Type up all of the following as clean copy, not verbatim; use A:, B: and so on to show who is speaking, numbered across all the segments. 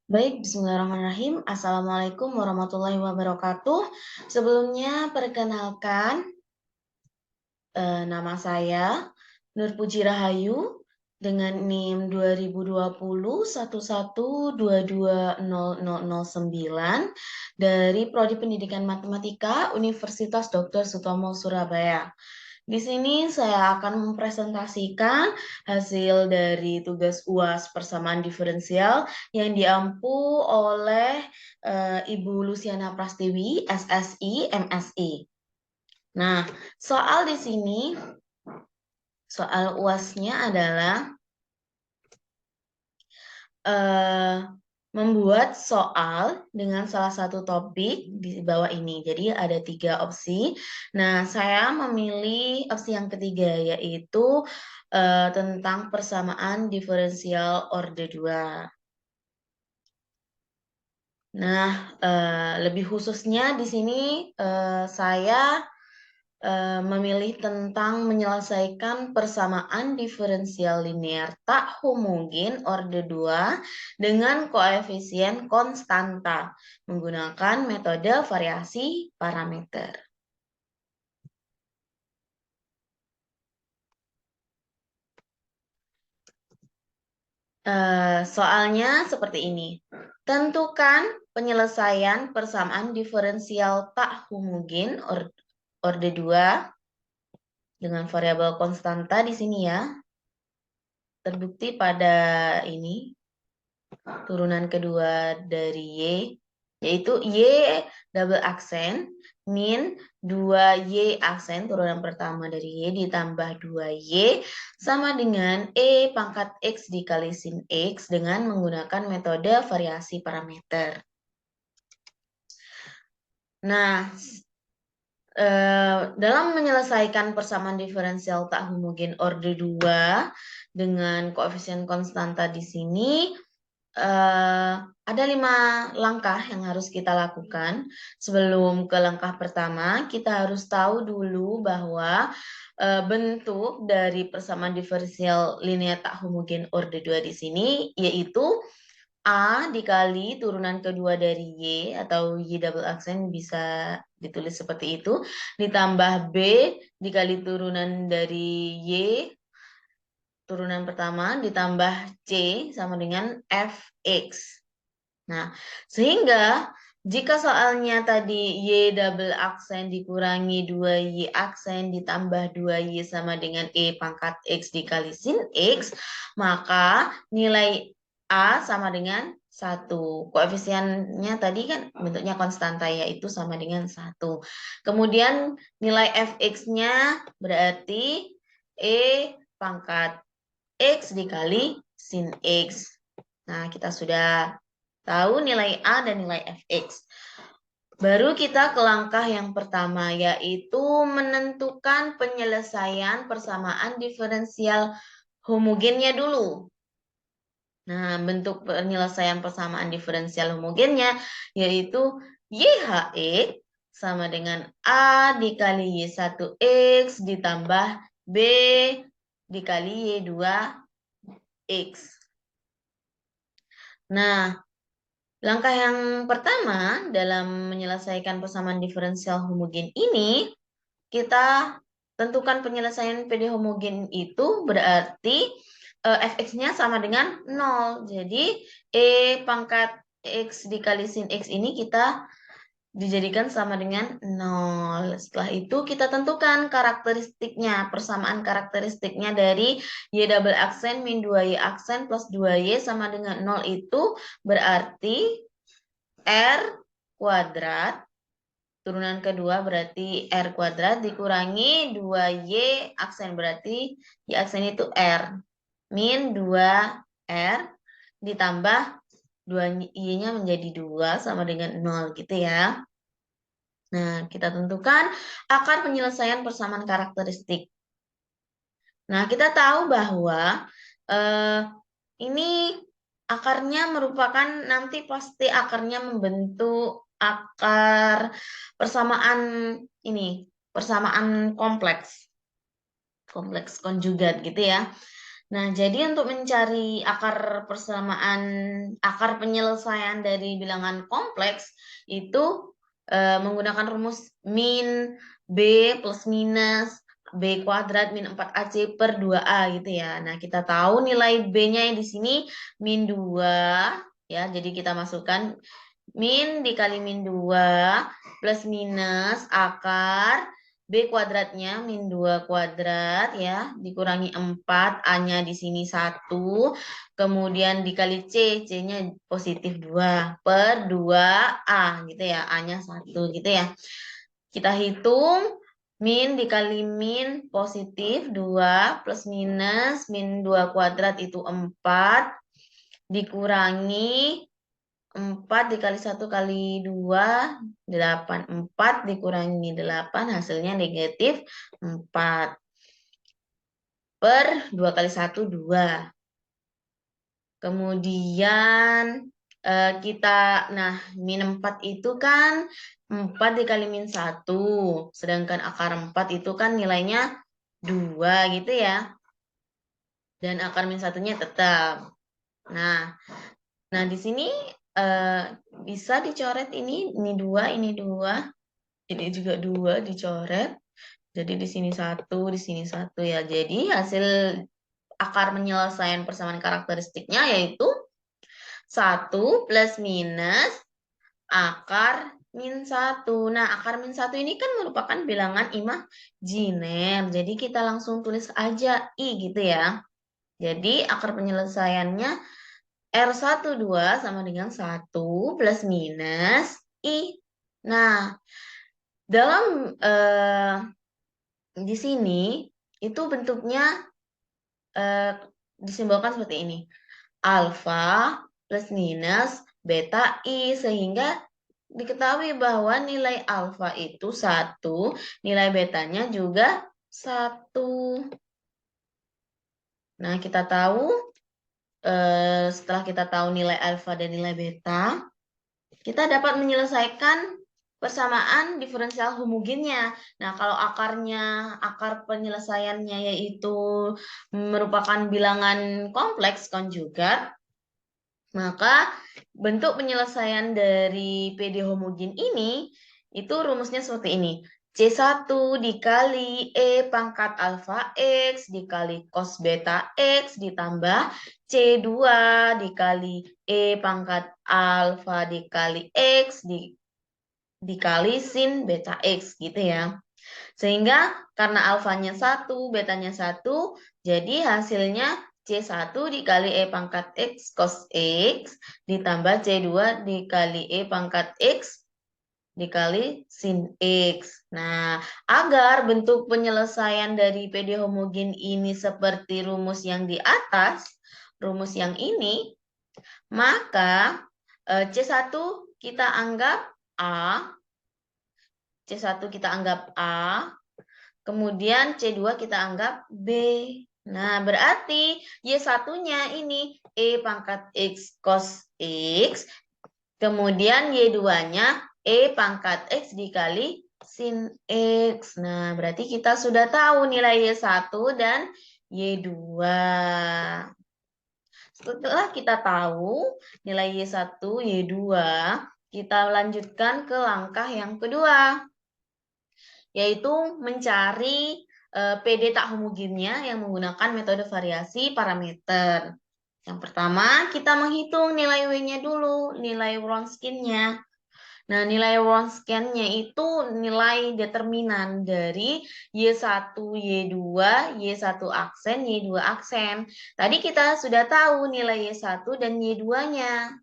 A: Baik, bismillahirrahmanirrahim. Assalamualaikum warahmatullahi wabarakatuh. Sebelumnya, perkenalkan, nama saya Nur Puji Rahayu dengan NIM 2020 11220009 dari Prodi Pendidikan Matematika Universitas Dr. Sutomo Surabaya. Di sini saya akan mempresentasikan hasil dari tugas UAS persamaan diferensial yang diampu oleh Ibu Luciana Prastiwi, SSI, MSI. Nah, soal di sini, soal UAS-nya adalah membuat soal dengan salah satu topik di bawah ini. Jadi ada 3 opsi. Nah, saya memilih opsi yang ketiga, yaitu tentang persamaan diferensial orde 2. Nah, lebih khususnya di sini saya memilih tentang menyelesaikan persamaan diferensial linear tak homogen orde 2 dengan koefisien konstanta menggunakan metode variasi parameter. Soalnya seperti ini. Tentukan penyelesaian persamaan diferensial tak homogen orde 2 dengan variabel konstanta di sini ya. Terbukti pada ini turunan kedua dari Y, yaitu Y double aksen min 2Y aksen turunan pertama dari Y ditambah 2Y sama dengan E pangkat X dikali sin X dengan menggunakan metode variasi parameter. Nah, dalam menyelesaikan persamaan diferensial tak homogen orde 2 dengan koefisien konstanta di sini, ada 5 langkah yang harus kita lakukan. Sebelum ke langkah pertama, kita harus tahu dulu bahwa bentuk dari persamaan diferensial linear tak homogen orde 2 di sini yaitu A dikali turunan kedua dari Y atau Y double aksen bisa ditulis seperti itu, ditambah B dikali turunan dari Y turunan pertama ditambah C sama dengan Fx. Nah, sehingga jika soalnya tadi Y double aksen dikurangi 2Y aksen ditambah 2Y sama dengan E pangkat X dikali sin X, maka nilai A sama dengan 1. Koefisiennya tadi kan bentuknya konstanta yaitu sama dengan 1. Kemudian nilai Fx-nya berarti E pangkat X dikali sin X. Nah, kita sudah tahu nilai A dan nilai Fx. Baru kita ke langkah yang pertama, yaitu menentukan penyelesaian persamaan diferensial homogennya dulu. Nah, bentuk penyelesaian persamaan diferensial homogennya yaitu YHX sama dengan A dikali Y1X ditambah B dikali Y2X. Nah, langkah yang pertama dalam menyelesaikan persamaan diferensial homogen ini, kita tentukan penyelesaian PD homogen itu berarti Fx-nya sama dengan 0. Jadi, E pangkat X dikali sin X ini kita dijadikan sama dengan 0. Setelah itu kita tentukan karakteristiknya, persamaan karakteristiknya dari Y double aksen min 2Y aksen plus 2Y sama dengan 0 itu berarti R kuadrat, turunan kedua berarti R kuadrat dikurangi 2Y aksen berarti Y aksen itu R, min 2R ditambah 2Y-nya menjadi 2 sama dengan 0 gitu ya. Nah, kita tentukan akar penyelesaian persamaan karakteristik. Nah, kita tahu bahwa ini akarnya merupakan nanti pasti akarnya membentuk akar persamaan ini, persamaan kompleks konjugat gitu ya. Nah, jadi untuk mencari akar penyelesaian dari bilangan kompleks itu menggunakan rumus min B plus minus B kuadrat min 4AC per 2A gitu ya. Nah, kita tahu nilai B-nya yang di sini min 2 ya. Jadi kita masukkan min dikali min 2 plus minus akar B kuadratnya min 2 kuadrat ya, dikurangi 4, A-nya di sini 1, kemudian dikali C, C-nya positif 2, per 2A gitu ya, A-nya 1 gitu ya. Kita hitung, min dikali min positif 2, plus minus, min 2 kuadrat itu 4, dikurangi 4 dikali 1 kali 2, 8. 4 dikurangi 8, hasilnya negatif 4. Per 2 kali 1, 2. Kemudian nah min 4 itu kan 4 dikali min 1. Sedangkan akar 4 itu kan nilainya 2 gitu ya. Dan akar min 1-nya tetap. Nah, di sini bisa dicoret ini 2, ini 2. Ini juga 2 dicoret. Jadi di sini 1, di sini 1 ya. Jadi hasil akar penyelesaian persamaan karakteristiknya yaitu 1 plus minus akar min 1. Nah, akar min 1 ini kan merupakan bilangan imajiner. Jadi kita langsung tulis aja I gitu ya. Jadi akar penyelesaiannya R12 sama dengan 1 plus minus I. Nah, dalam di sini itu bentuknya disimbolkan seperti ini. Alfa plus minus beta I, sehingga diketahui bahwa nilai alfa itu 1, nilai betanya juga 1. Nah, kita tahu setelah kita tahu nilai alfa dan nilai beta, kita dapat menyelesaikan persamaan diferensial homogennya. Nah, kalau akar penyelesaiannya yaitu merupakan bilangan kompleks konjugat, maka bentuk penyelesaian dari PD homogen ini itu rumusnya seperti ini. C1 dikali E pangkat alfa X dikali cos beta X ditambah C2 dikali E pangkat alfa dikali X dikali sin beta X gitu ya. Sehingga karena alfanya 1, betanya 1, jadi hasilnya C1 dikali E pangkat X cos X ditambah C2 dikali E pangkat X dikali sin X. Nah, agar bentuk penyelesaian dari PD homogen ini seperti rumus yang di atas, rumus yang ini, maka C1 kita anggap A, C1 kita anggap A, kemudian C2 kita anggap B. Nah, berarti Y1-nya ini E pangkat X cos X, kemudian Y2-nya E pangkat X dikali sin X. Nah, berarti kita sudah tahu nilai Y1 dan Y2. Setelah kita tahu nilai Y1, Y2, kita lanjutkan ke langkah yang kedua, yaitu mencari PD tak homogennya yang menggunakan metode variasi parameter. Yang pertama, kita menghitung nilai W-nya dulu, nilai Wronskian-nya. Nah, nilai Wronskian-nya itu nilai determinan dari Y1, Y2, Y1 aksen, Y2 aksen. Tadi kita sudah tahu nilai Y1 dan Y2-nya.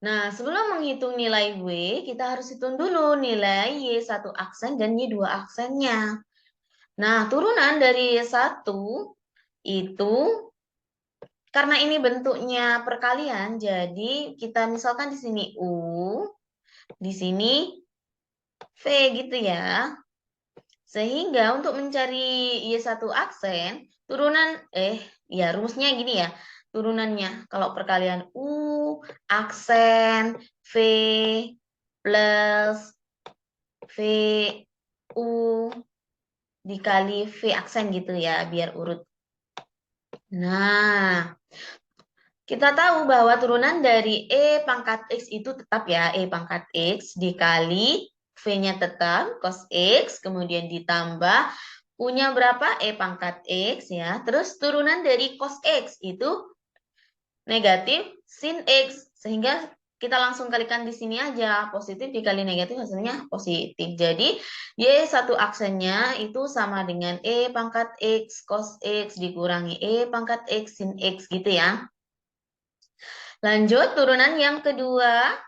A: Nah, sebelum menghitung nilai W, kita harus hitung dulu nilai Y1 aksen dan Y2 aksennya. Nah, turunan dari Y1 itu, karena ini bentuknya perkalian, jadi kita misalkan di sini U, di sini V gitu ya. Sehingga untuk mencari Y1 aksen, rumusnya gini ya. Turunannya, kalau perkalian U aksen V plus V U dikali V aksen gitu ya, biar urut. Nah, kita tahu bahwa turunan dari E pangkat X itu tetap ya, E pangkat X dikali V-nya tetap, cos X, kemudian ditambah U-nya berapa? E pangkat X ya. Terus turunan dari cos X itu negatif sin X. Sehingga kita langsung kalikan di sini aja. Positif dikali negatif hasilnya positif. Jadi Y1 aksennya itu sama dengan E pangkat X cos X dikurangi E pangkat X sin X gitu ya. Lanjut turunan yang kedua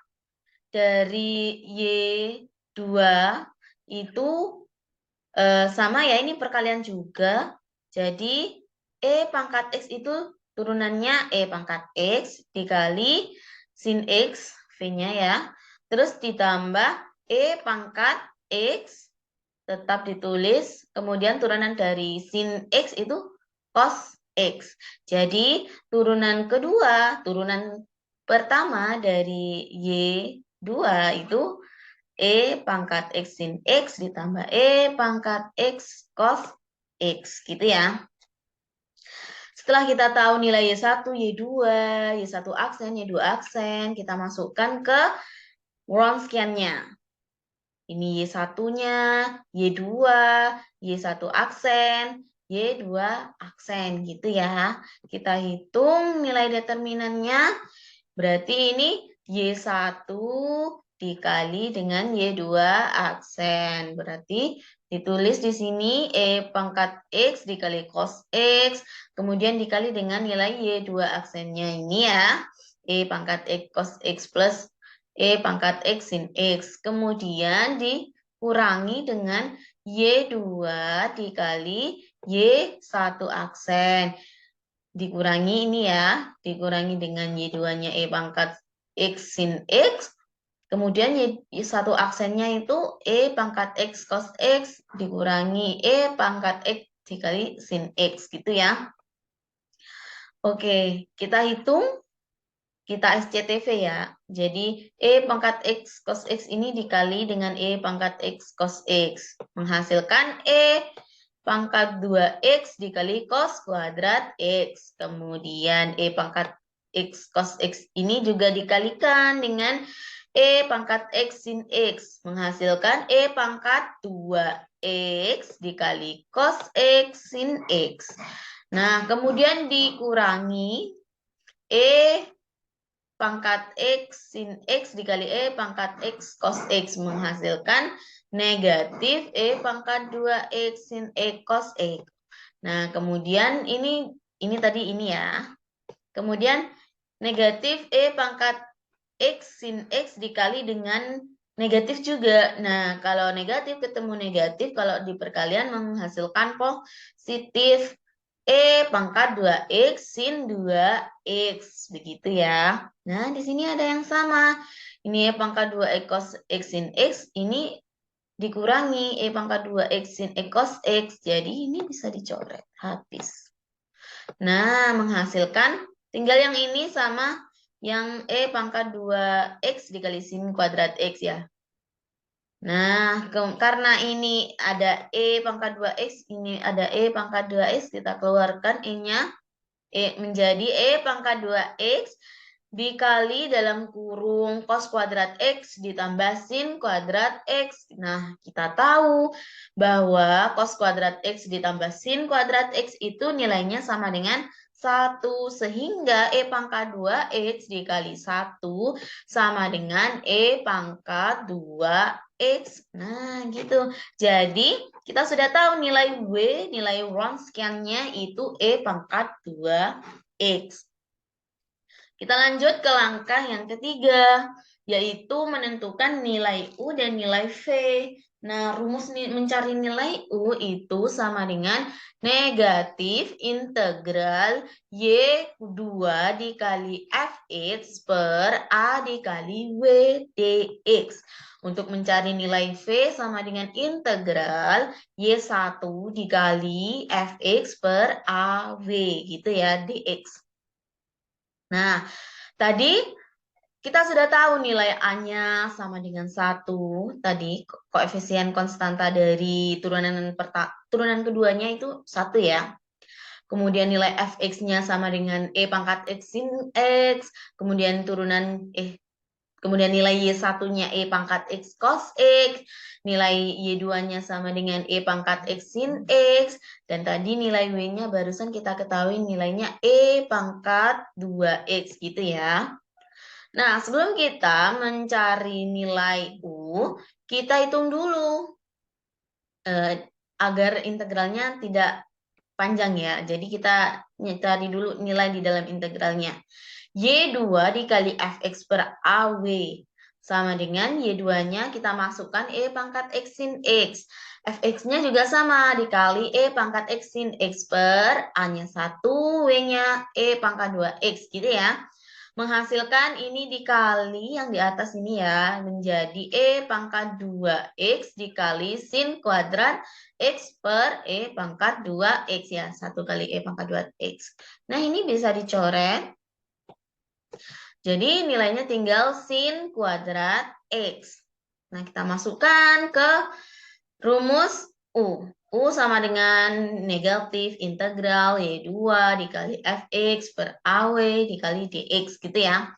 A: dari Y2 itu sama ya, ini perkalian juga. Jadi E pangkat X itu turunannya E pangkat X dikali sin X, V-nya ya. Terus ditambah E pangkat X, tetap ditulis. Kemudian turunan dari sin X itu cos X. Jadi turunan kedua, turunan pertama dari Y2 itu E pangkat X sin X ditambah E pangkat X cos X gitu ya. Setelah kita tahu nilai Y1, Y2, Y1 aksen, Y2 aksen, kita masukkan ke Wronskiannya. Ini Y1-nya, Y2, Y1 aksen, Y2 aksen gitu ya. Kita hitung nilai determinannya. Berarti ini Y1 dikali dengan Y2 aksen. Berarti ditulis di sini E pangkat X dikali cos X. Kemudian dikali dengan nilai Y2 aksennya ini ya. E pangkat X cos X plus E pangkat X sin X. Kemudian dikurangi dengan Y2 dikali Y1 aksen. Dikurangi ini ya, dikurangi dengan Y2-nya E pangkat X sin X. Kemudian Y1 aksennya itu E pangkat X cos X dikurangi E pangkat X dikali sin X gitu ya. Oke, kita hitung, kita SCTV ya. Jadi E pangkat X cos X ini dikali dengan E pangkat X cos X. Menghasilkan E pangkat 2X dikali cos kuadrat X. Kemudian E pangkat X cos X ini juga dikalikan dengan E pangkat X sin X. Menghasilkan E pangkat 2X dikali cos X sin X. Nah, kemudian dikurangi E pangkat X sin X dikali E pangkat X cos X menghasilkan negatif E pangkat 2X sin X cos X. Nah, kemudian ini tadi ini ya. Kemudian negatif E pangkat X sin X dikali dengan negatif juga. Nah, kalau negatif ketemu negatif, kalau di perkalian menghasilkan positif E pangkat 2X sin 2X. Begitu ya. Nah, di sini ada yang sama. Ini E pangkat 2X cos X sin X. Ini dikurangi E pangkat 2X sin X cos X. Jadi ini bisa dicoret. Habis. Nah, menghasilkan tinggal yang ini sama yang E pangkat 2X dikali sin kuadrat X ya. Nah, karena ini ada E pangkat 2X, ini ada E pangkat 2X, kita keluarkan E-nya menjadi E pangkat 2X dikali dalam kurung cos kuadrat X ditambah sin kuadrat X. Nah, kita tahu bahwa cos kuadrat X ditambah sin kuadrat X itu nilainya sama dengan 1. Sehingga E pangkat 2X dikali 1 sama dengan E pangkat 2X. Nah, gitu. Jadi, kita sudah tahu nilai W, nilai Wronskiannya itu E pangkat 2X. Kita lanjut ke langkah yang ketiga, yaitu menentukan nilai U dan nilai V. Nah, rumus mencari nilai U itu sama dengan negatif integral Y2 dikali Fx per A dikali W dx. Untuk mencari nilai V sama dengan integral Y1 dikali Fx per AW gitu ya, dx. Nah, tadi kita sudah tahu nilai A-nya sama dengan 1. Tadi koefisien konstanta dari turunan keduanya itu 1 ya. kemudian nilai fx-nya sama dengan E pangkat X sin X, kemudian kemudian nilai Y1-nya E pangkat X cos X, nilai Y2-nya sama dengan E pangkat X sin X, dan tadi nilai W-nya barusan kita ketahui nilainya E pangkat 2X gitu ya. Nah, sebelum kita mencari nilai U, kita hitung dulu agar integralnya tidak panjang ya. Jadi kita cari dulu nilai di dalam integralnya. Y2 dikali fx per AW sama dengan Y2-nya kita masukkan E pangkat X sin X. Fx-nya juga sama dikali E pangkat X sin X per A-nya 1, W-nya E pangkat 2X gitu ya. Menghasilkan ini dikali yang di atas ini ya, menjadi E pangkat 2X dikali sin kuadrat X per E pangkat 2X ya. 1 kali E pangkat 2X. Nah ini bisa dicoret. Jadi nilainya tinggal sin kuadrat X. Nah kita masukkan ke rumus U. U sama dengan negatif integral Y2 dikali Fx per AW dikali dx gitu ya.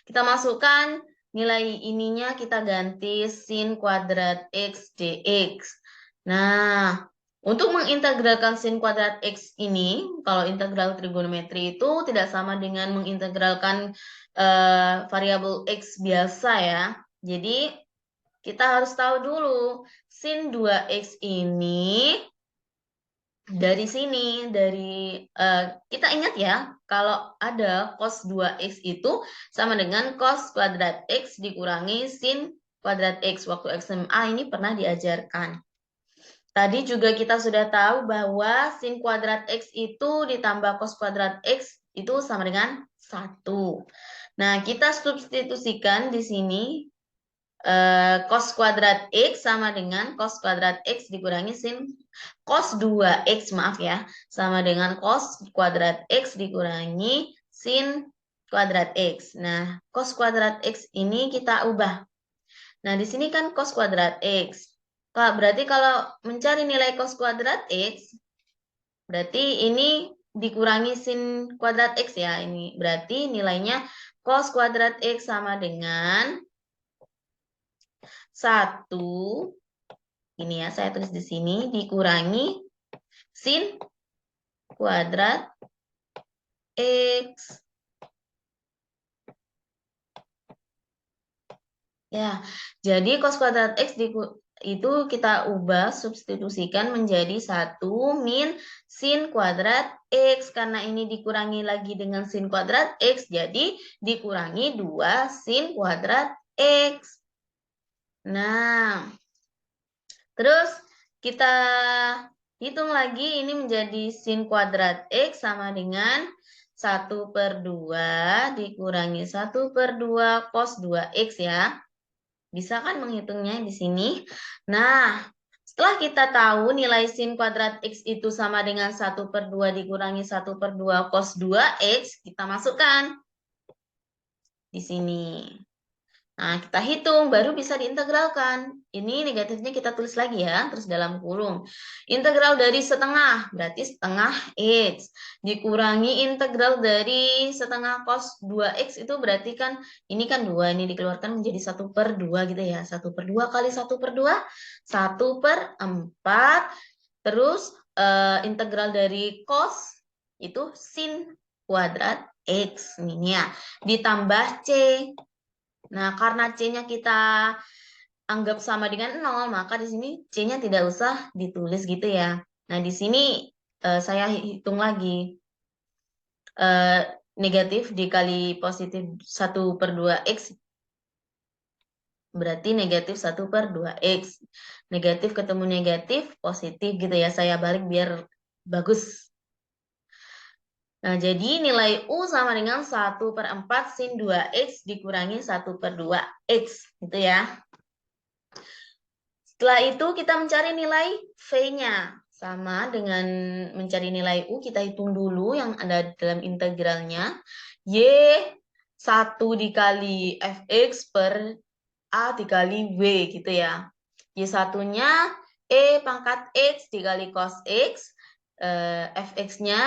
A: Kita masukkan nilai ininya kita ganti sin kuadrat X dx. Nah, untuk mengintegralkan sin kuadrat X ini, kalau integral trigonometri itu tidak sama dengan mengintegralkan variabel X biasa ya. Jadi kita harus tahu dulu sin 2X ini dari sini, kita ingat ya, kalau ada cos 2X itu sama dengan cos kuadrat X dikurangi sin kuadrat X. Waktu SMA ini pernah diajarkan. Tadi juga kita sudah tahu bahwa sin kuadrat X itu ditambah cos kuadrat X itu sama dengan 1. Nah, kita substitusikan di sini cos kuadrat X sama dengan cos kuadrat X dikurangi sin cos 2X, maaf ya, sama dengan cos kuadrat X dikurangi sin kuadrat X. Nah, cos kuadrat X ini kita ubah. Nah, di sini kan cos kuadrat X. Berarti kalau mencari nilai cos kuadrat X, berarti ini dikurangi sin kuadrat X ya. Ini berarti nilainya cos kuadrat X sama dengan 1, ini ya saya tulis di sini, dikurangi sin kuadrat X. Ya, jadi cos kuadrat X itu kita ubah, substitusikan menjadi 1 min sin kuadrat X. Karena ini dikurangi lagi dengan sin kuadrat X, jadi dikurangi 2 sin kuadrat X. Nah, terus kita hitung lagi ini menjadi sin kuadrat X sama dengan 1/2 dikurangi 1/2 cos 2X ya. Bisa kan menghitungnya di sini? Nah, setelah kita tahu nilai sin kuadrat X itu sama dengan 1/2 dikurangi 1/2 cos 2X, kita masukkan di sini. Nah, kita hitung, baru bisa diintegralkan. Ini negatifnya kita tulis lagi ya, terus dalam kurung. Integral dari setengah, berarti setengah X. Dikurangi integral dari setengah cos 2X itu berarti kan, ini kan 2, ini dikeluarkan menjadi 1/2 gitu ya. 1/2 kali 1/2, 1/4. Terus integral dari cos, itu sin kuadrat X. Ini ya, ditambah C. Nah, karena C-nya kita anggap sama dengan 0, maka di sini C-nya tidak usah ditulis gitu ya. Nah, di sini saya hitung lagi. Negatif dikali positif 1/2X, berarti negatif 1/2X. Negatif ketemu negatif, positif gitu ya. Saya balik biar bagus. Nah, jadi nilai U sama dengan 1/4 sin 2X dikurangi 1/2X gitu ya. Setelah itu kita mencari nilai V-nya. Sama dengan mencari nilai U, kita hitung dulu yang ada dalam integralnya. Y1 dikali Fx per A dikali W gitu ya. Y1-nya E pangkat X dikali cos X. fx-nya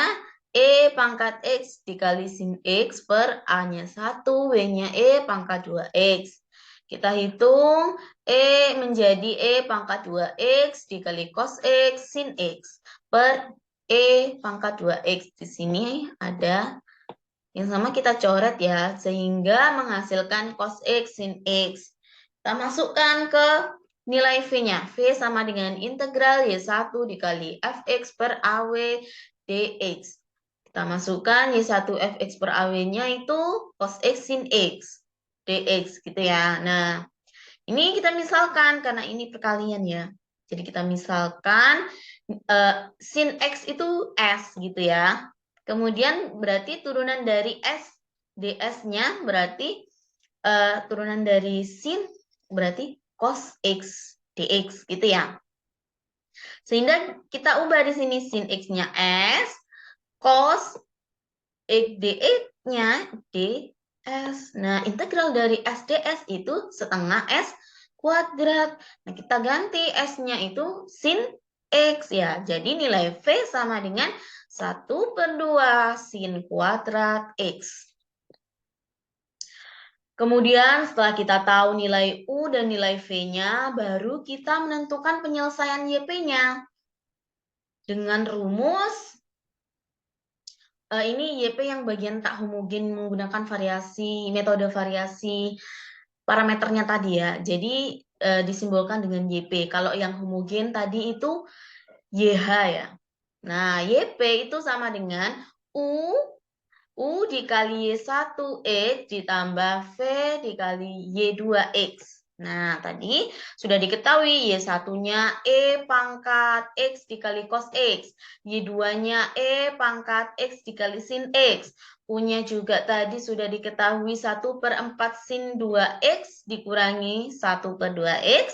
A: E pangkat X dikali sin X per A-nya 1, W-nya E pangkat 2X. Kita hitung E menjadi E pangkat 2X dikali cos X sin X per E pangkat 2X. Di sini ada yang sama kita coret ya, sehingga menghasilkan cos X sin X. Kita masukkan ke nilai V-nya. V sama dengan integral Y1 dikali Fx per AW dx. Kita masukkan Y1 Fx per AW-nya itu cos X sin X dx gitu ya. Nah, ini kita misalkan karena ini perkalian ya. Jadi kita misalkan sin X itu S gitu ya. Kemudian berarti turunan dari S ds-nya berarti turunan dari sin berarti cos X dx gitu ya. Sehingga kita ubah di sini sin X-nya S, cos X dx-nya ds. Nah, integral dari S ds itu setengah S kuadrat. Nah, kita ganti S-nya itu sin X ya. Jadi nilai V sama dengan 1/2 sin kuadrat X. Kemudian setelah kita tahu nilai U dan nilai V-nya, baru kita menentukan penyelesaian YP-nya. Dengan rumus, ini YP yang bagian tak homogen menggunakan metode variasi parameternya tadi ya. Jadi disimbolkan dengan YP. Kalau yang homogen tadi itu YH ya. Nah, YP itu sama dengan U dikali Y1X ditambah V dikali Y2X. Nah, tadi sudah diketahui Y1-nya E pangkat X dikali cos X. Y2-nya E pangkat X dikali sin X. U-nya juga tadi sudah diketahui 1/4 sin 2X dikurangi 1/2X.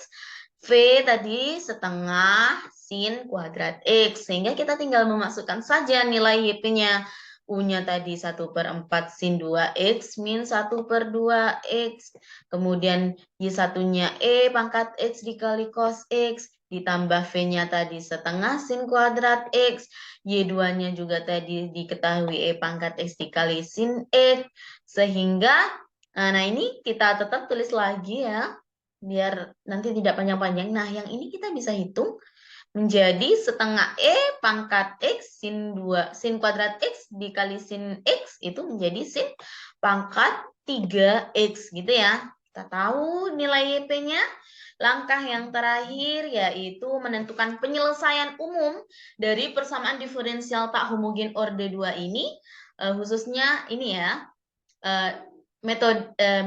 A: V tadi setengah sin kuadrat X. Sehingga kita tinggal memasukkan saja nilai YP-nya. U-nya tadi 1/4 sin 2X min 1/2X. Kemudian Y1-nya E pangkat X dikali cos X. Ditambah V-nya tadi setengah sin kuadrat X. Y2-nya juga tadi diketahui E pangkat X dikali sin X. Sehingga, nah ini kita tetap tulis lagi ya. Biar nanti tidak panjang-panjang. Nah yang ini kita bisa hitung menjadi setengah E pangkat X sin kuadrat X dikali sin X itu menjadi sin pangkat 3X gitu ya. Kita tahu nilai YP-nya. Langkah yang terakhir yaitu menentukan penyelesaian umum dari persamaan diferensial tak homogen orde 2 ini, khususnya ini ya,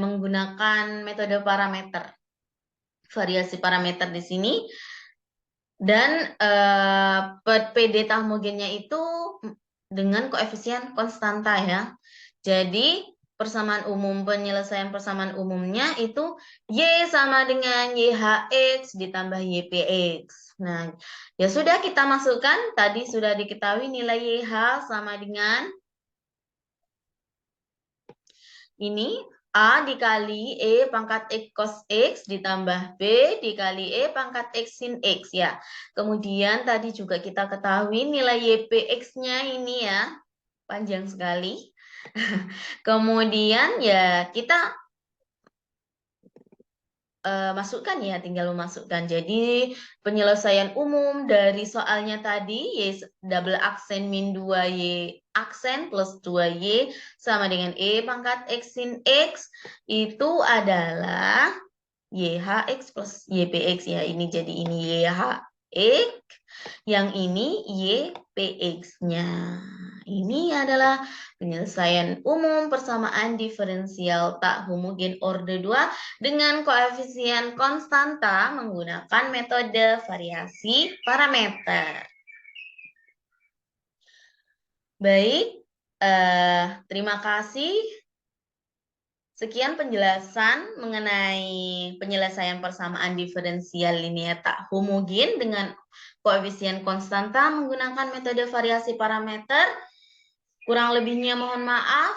A: menggunakan metode parameter, variasi parameter di sini. Dan PD tak homogennya itu dengan koefisien konstanta ya. Jadi penyelesaian persamaan umumnya itu Y sama dengan YHX ditambah YPX. Nah, ya sudah kita masukkan, tadi sudah diketahui nilai YH sama dengan ini A dikali E pangkat X cos X ditambah B dikali E pangkat X sin X ya. Kemudian tadi juga kita ketahui nilai YPX-nya ini ya. Panjang sekali. Kemudian ya kita masukkan ya, tinggal memasukkan. Jadi penyelesaian umum dari soalnya tadi Y double aksen min 2Y aksen plus 2Y sama dengan E pangkat X sin X itu adalah YHX plus YPX ya. Ini jadi ini YHX, yang ini YPX-nya. Ini adalah penyelesaian umum persamaan diferensial tak homogen orde 2 dengan koefisien konstanta menggunakan metode variasi parameter. Baik, terima kasih. Sekian penjelasan mengenai penyelesaian persamaan diferensial linear tak homogen dengan koefisien konstanta menggunakan metode variasi parameter. Kurang lebihnya mohon maaf.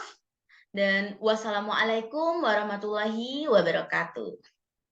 A: Dan wassalamualaikum warahmatullahi wabarakatuh.